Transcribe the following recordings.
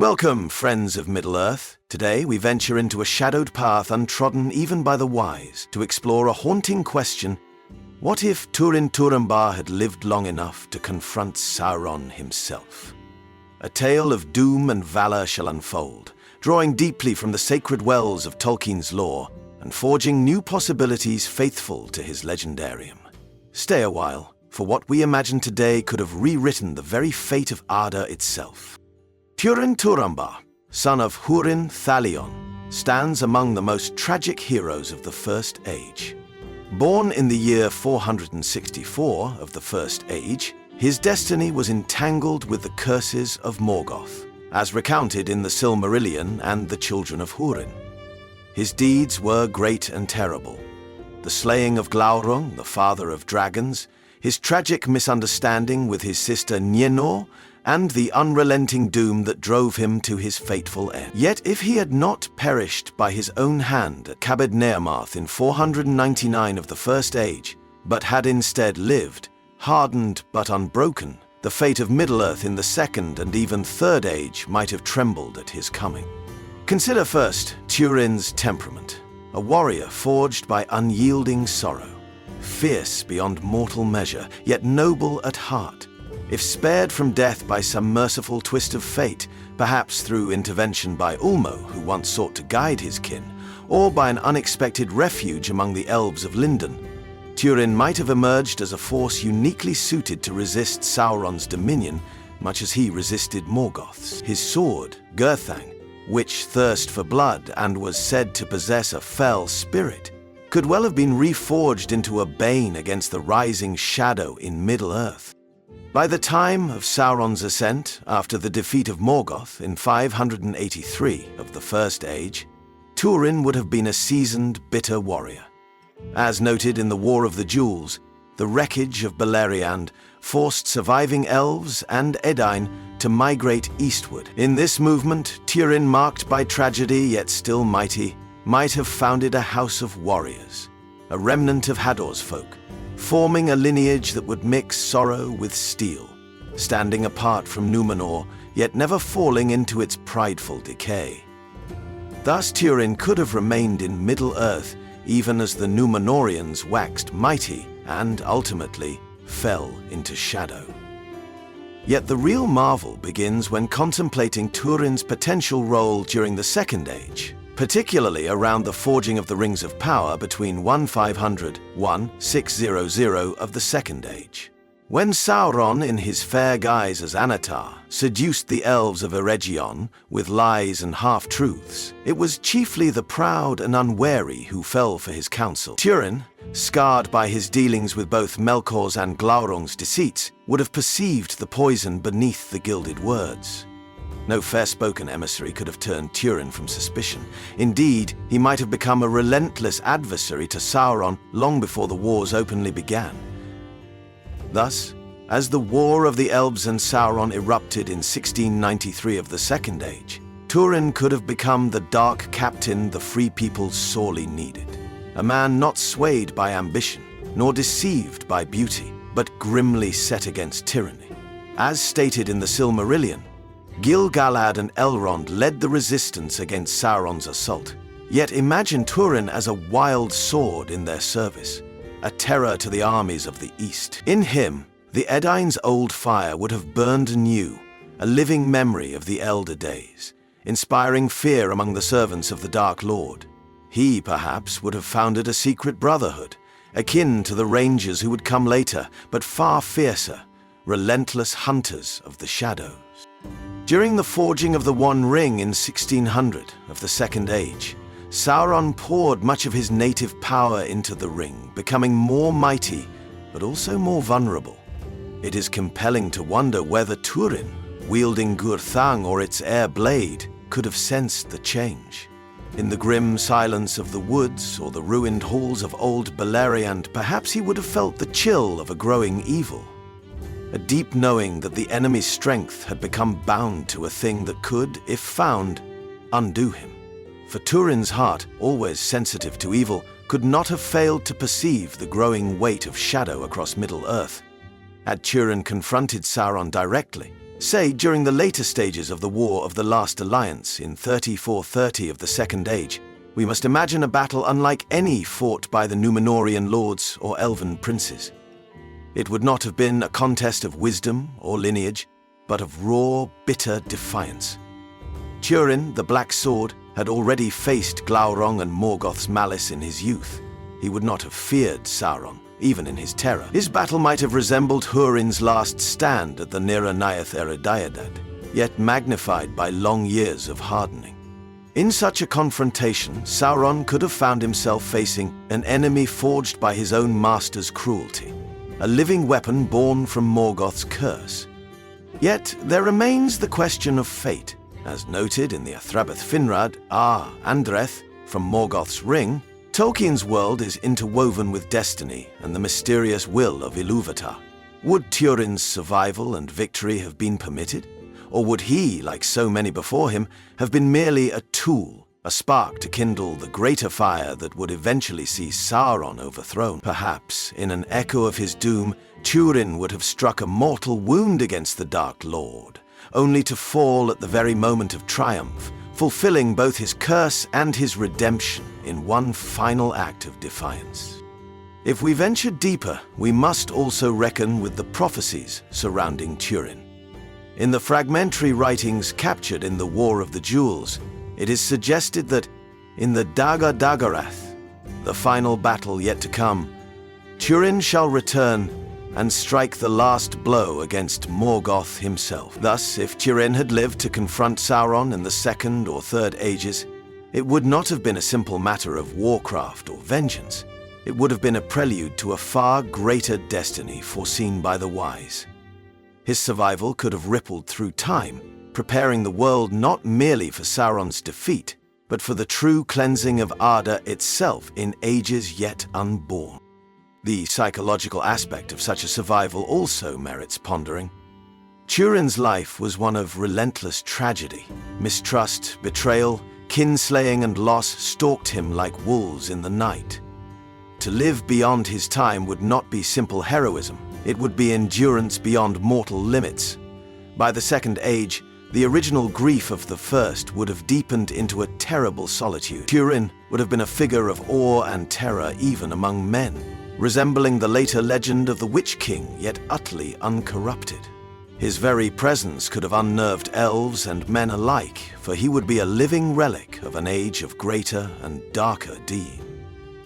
Welcome, friends of Middle-earth. Today we venture into a shadowed path untrodden even by the wise to explore a haunting question. What if Trin Turambar had lived long enough to confront Sauron himself? A tale of doom and valor shall unfold, drawing deeply from the sacred wells of Tolkien's lore and forging new possibilities faithful to his legendarium. Stay a while, for what we imagine today could have rewritten the very fate of Arda itself. Trin Turambar, son of Húrin Thalion, stands among the most tragic heroes of the First Age. Born in the year 464 of the First Age, his destiny was entangled with the curses of Morgoth, as recounted in the Silmarillion and the Children of Húrin. His deeds were great and terrible. The slaying of Glaurung, the father of dragons, his tragic misunderstanding with his sister Nienor, and the unrelenting doom that drove him to his fateful end. Yet if he had not perished by his own hand at Cabed Nearmarth in 499 of the First Age, but had instead lived, hardened but unbroken, the fate of Middle-earth in the Second and even Third Age might have trembled at his coming. Consider first Trins Temperament, a warrior forged by unyielding sorrow, fierce beyond mortal measure, yet noble at heart. If spared from death by some merciful twist of fate, perhaps through intervention by Ulmo, who once sought to guide his kin, or by an unexpected refuge among the elves of Lindon, Túrin might have emerged as a force uniquely suited to resist Sauron's dominion, much as he resisted Morgoth's. His sword, Gurthang, which thirst for blood and was said to possess a fell spirit, could well have been reforged into a bane against the rising shadow in Middle-earth. By the time of Sauron's ascent, after the defeat of Morgoth in 583 of the First Age, Túrin would have been a seasoned, bitter warrior. As noted in the War of the Jewels, the wreckage of Beleriand forced surviving elves and Edain to migrate eastward. In this movement, Túrin, marked by tragedy yet still mighty, might have founded a house of warriors, a remnant of Hador's folk, forming a lineage that would mix sorrow with steel, standing apart from Númenor, yet never falling into its prideful decay. Thus Túrin could have remained in Middle-earth even as the Númenorians waxed mighty and, ultimately, fell into shadow. Yet the real marvel begins when contemplating Túrin's potential role during the Second Age, particularly around the forging of the Rings of Power between 1500–1600 of the Second Age. When Sauron, in his fair guise as Anatar, seduced the elves of Eregion with lies and half-truths, it was chiefly the proud and unwary who fell for his counsel. Túrin, scarred by his dealings with both Melkor's and Glaurung's deceits, would have perceived the poison beneath the gilded words. No fair-spoken emissary could have turned Túrin from suspicion. Indeed, he might have become a relentless adversary to Sauron long before the wars openly began. Thus, as the War of the Elves and Sauron erupted in 1693 of the Second Age, Túrin could have become the dark captain the Free People sorely needed. A man not swayed by ambition, nor deceived by beauty, but grimly set against tyranny. As stated in the Silmarillion, Gil-galad and Elrond led the resistance against Sauron's assault. Yet imagine Túrin as a wild sword in their service, a terror to the armies of the East. In him, the Edain's old fire would have burned anew, a living memory of the elder days, inspiring fear among the servants of the Dark Lord. He, perhaps, would have founded a secret brotherhood, akin to the Rangers who would come later, but far fiercer, relentless hunters of the shadows. During the forging of the One Ring in 1600 of the Second Age, Sauron poured much of his native power into the ring, becoming more mighty, but also more vulnerable. It is compelling to wonder whether Túrin, wielding Gurthang or its heir blade, could have sensed the change. In the grim silence of the woods or the ruined halls of old Beleriand, perhaps he would have felt the chill of a growing evil. A deep knowing that the enemy's strength had become bound to a thing that could, if found, undo him. For Túrin's heart, always sensitive to evil, could not have failed to perceive the growing weight of shadow across Middle-earth. Had Túrin confronted Sauron directly, Say, during the later stages of the War of the Last Alliance in 3430 of the Second Age, we must imagine a battle unlike any fought by the Númenórean lords or elven princes. It would not have been a contest of wisdom or lineage, but of raw, bitter defiance. Túrin, the Black Sword, had already faced Glaurung and Morgoth's malice in his youth. He would not have feared Sauron, even in his terror. His battle might have resembled Húrin's last stand at the Nera Naiath Eredaiadad, yet magnified by long years of hardening. In such a confrontation, Sauron could have found himself facing an enemy forged by his own master's cruelty, a living weapon born from Morgoth's curse. Yet there remains the question of fate. As noted in the Athrabeth Finrad, Andreth, from Morgoth's Ring, Tolkien's world is interwoven with destiny and the mysterious will of Ilúvatar. Would Túrin's survival and victory have been permitted? Or would he, like so many before him, have been merely a tool, a spark to kindle the greater fire that would eventually see Sauron overthrown? Perhaps, in an echo of his doom, Túrin would have struck a mortal wound against the Dark Lord, only to fall at the very moment of triumph, fulfilling both his curse and his redemption in one final act of defiance. If we venture deeper, we must also reckon with the prophecies surrounding Túrin. In the fragmentary writings captured in the War of the Jewels, it is suggested that in the Dagor Dagorath, the final battle yet to come, Túrin shall return and strike the last blow against Morgoth himself. Thus, if Túrin had lived to confront Sauron in the Second or Third Ages, it would not have been a simple matter of warcraft or vengeance. It would have been a prelude to a far greater destiny foreseen by the wise. His survival could have rippled through time, preparing the world not merely for Sauron's defeat, but for the true cleansing of Arda itself in ages yet unborn. The psychological aspect of such a survival also merits pondering. Túrin's life was one of relentless tragedy. Mistrust, betrayal, kinslaying and loss stalked him like wolves in the night. To live beyond his time would not be simple heroism. It would be endurance beyond mortal limits. By the Second Age, the original grief of the First would have deepened into a terrible solitude. Túrin would have been a figure of awe and terror even among men, resembling the later legend of the Witch King, yet utterly uncorrupted. His very presence could have unnerved elves and men alike, for he would be a living relic of an age of greater and darker deed.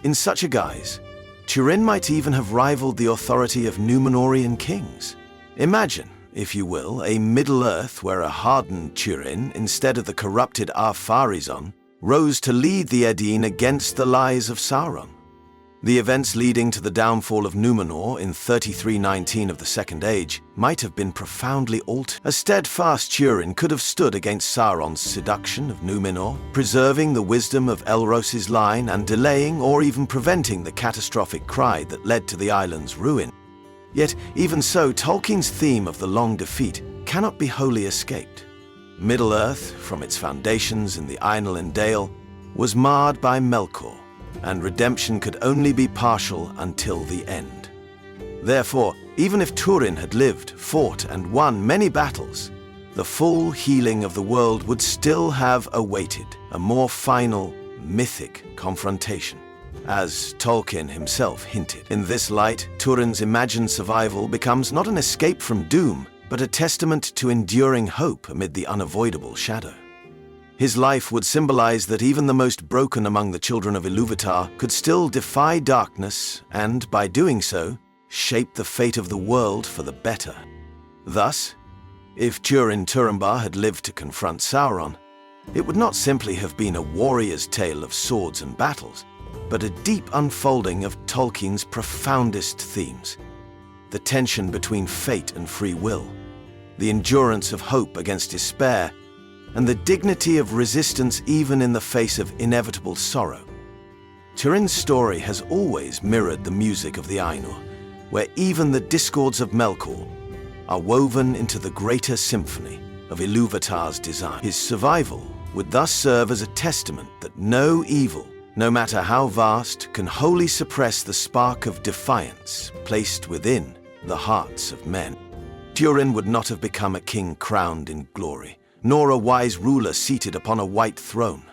In such a guise, Túrin might even have rivaled the authority of Númenórean kings. Imagine, if you will, a Middle-earth where a hardened Túrin, instead of the corrupted Ar-Pharazôn, rose to lead the Edirn against the lies of Sauron. The events leading to the downfall of Númenor in 3319 of the Second Age might have been profoundly altered. A steadfast Túrin could have stood against Sauron's seduction of Númenor, preserving the wisdom of Elros's line and delaying or even preventing the catastrophic cry that led to the island's ruin. Yet, even so, Tolkien's theme of the long defeat cannot be wholly escaped. Middle-earth, from its foundations in the Ainulin Dale, was marred by Melkor, and redemption could only be partial until the end. Therefore, even if Túrin had lived, fought, and won many battles, the full healing of the world would still have awaited a more final, mythic confrontation, as Tolkien himself hinted. In this light, Túrin's imagined survival becomes not an escape from doom, but a testament to enduring hope amid the unavoidable shadow. His life would symbolize that even the most broken among the children of Ilúvatar could still defy darkness and, by doing so, shape the fate of the world for the better. Thus, if Trin Turambar had lived to confront Sauron, it would not simply have been a warrior's tale of swords and battles, but a deep unfolding of Tolkien's profoundest themes: the tension between fate and free will, the endurance of hope against despair, and the dignity of resistance even in the face of inevitable sorrow. Túrin's story has always mirrored the music of the Ainur, where even the discords of Melkor are woven into the greater symphony of Ilúvatar's design. His survival would thus serve as a testament that no evil, no matter how vast, can wholly suppress the spark of defiance placed within the hearts of men. Túrin would not have become a king crowned in glory, nor a wise ruler seated upon a white throne.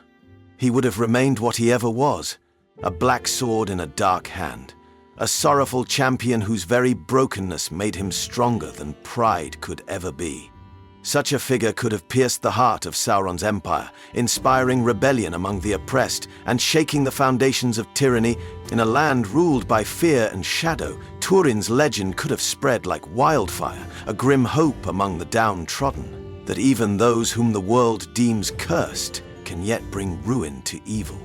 He would have remained what he ever was, a black sword in a dark hand, a sorrowful champion whose very brokenness made him stronger than pride could ever be. Such a figure could have pierced the heart of Sauron's empire, inspiring rebellion among the oppressed and shaking the foundations of tyranny. In a land ruled by fear and shadow, Túrin's legend could have spread like wildfire, a grim hope among the downtrodden, that even those whom the world deems cursed can yet bring ruin to evil.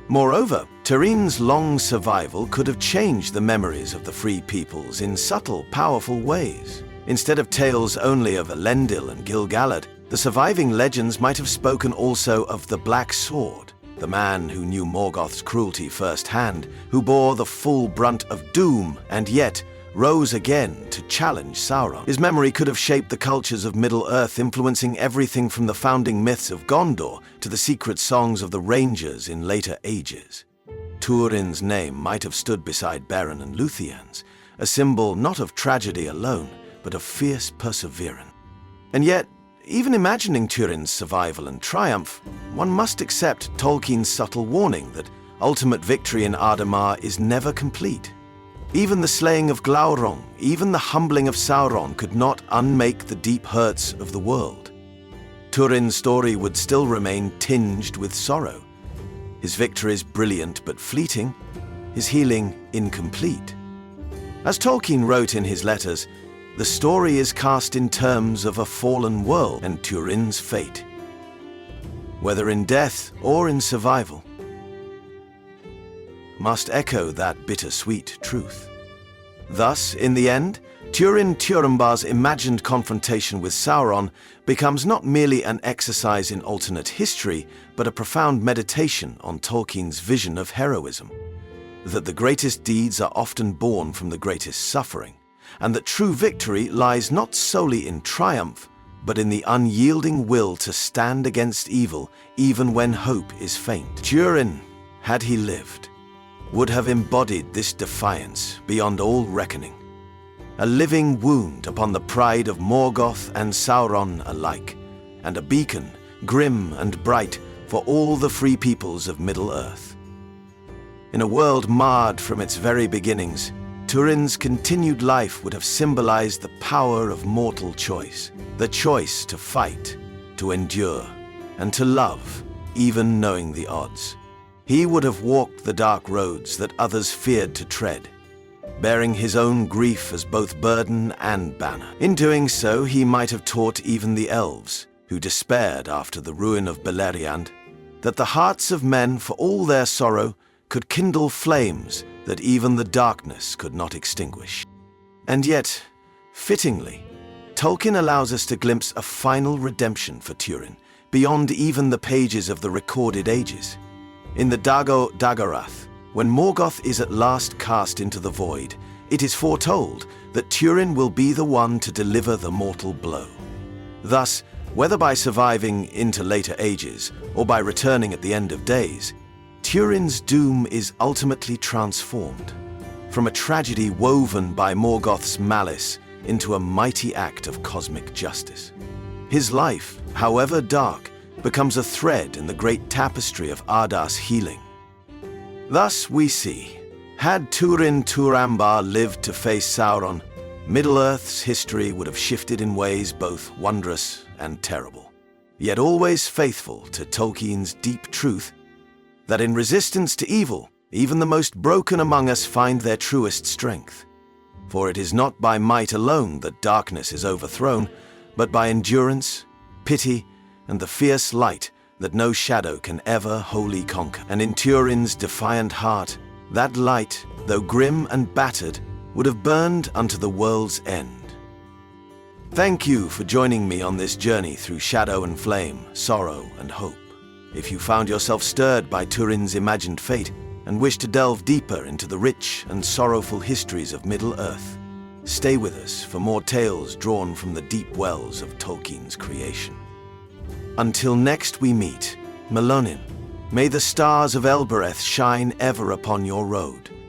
Moreover, Túrin's long survival could have changed the memories of the free peoples in subtle, powerful ways. Instead of tales only of Elendil and Gil-galad, the surviving legends might have spoken also of the Black Sword, the man who knew Morgoth's cruelty firsthand, who bore the full brunt of doom and yet rose again to challenge Sauron. His memory could have shaped the cultures of Middle-earth, influencing everything from the founding myths of Gondor to the secret songs of the Rangers in later ages. Túrin's name might have stood beside Beren and Luthien's, a symbol not of tragedy alone, but of fierce perseverance. And yet, even imagining Túrin's survival and triumph, one must accept Tolkien's subtle warning that ultimate victory in Adamar is never complete. Even the slaying of Glaurung, even the humbling of Sauron could not unmake the deep hurts of the world. Túrin's story would still remain tinged with sorrow. His victories brilliant but fleeting, his healing incomplete. As Tolkien wrote in his letters, the story is cast in terms of a fallen world and Túrin's fate, whether in death or in survival, must echo that bittersweet truth. Thus, in the end, Trin Turambar's imagined confrontation with Sauron becomes not merely an exercise in alternate history, but a profound meditation on Tolkien's vision of heroism, that the greatest deeds are often born from the greatest suffering, and that true victory lies not solely in triumph, but in the unyielding will to stand against evil even when hope is faint. Túrin, had he lived, would have embodied this defiance beyond all reckoning, a living wound upon the pride of Morgoth and Sauron alike, and a beacon, grim and bright, for all the free peoples of Middle-earth. In a world marred from its very beginnings, Túrin's continued life would have symbolized the power of mortal choice, the choice to fight, to endure, and to love, even knowing the odds. He would have walked the dark roads that others feared to tread, bearing his own grief as both burden and banner. In doing so, he might have taught even the elves, who despaired after the ruin of Beleriand, that the hearts of men, for all their sorrow, could kindle flames that even the darkness could not extinguish. And yet, fittingly, Tolkien allows us to glimpse a final redemption for Túrin, beyond even the pages of the recorded ages. In the Dagor-Dagorath, when Morgoth is at last cast into the void, it is foretold that Túrin will be the one to deliver the mortal blow. Thus, whether by surviving into later ages or by returning at the end of days, Túrin's doom is ultimately transformed, from a tragedy woven by Morgoth's malice into a mighty act of cosmic justice. His life, however dark, becomes a thread in the great tapestry of Arda's healing. Thus we see, had Trin Turambar lived to face Sauron, Middle-earth's history would have shifted in ways both wondrous and terrible, yet always faithful to Tolkien's deep truth that in resistance to evil, even the most broken among us find their truest strength. For it is not by might alone that darkness is overthrown, but by endurance, pity, and the fierce light that no shadow can ever wholly conquer. And in Túrin's defiant heart, that light, though grim and battered, would have burned unto the world's end. Thank you for joining me on this journey through shadow and flame, sorrow and hope. If you found yourself stirred by Túrin's imagined fate and wish to delve deeper into the rich and sorrowful histories of Middle-earth, stay with us for more tales drawn from the deep wells of Tolkien's creation. Until next we meet, Melonin, may the stars of Elbereth shine ever upon your road.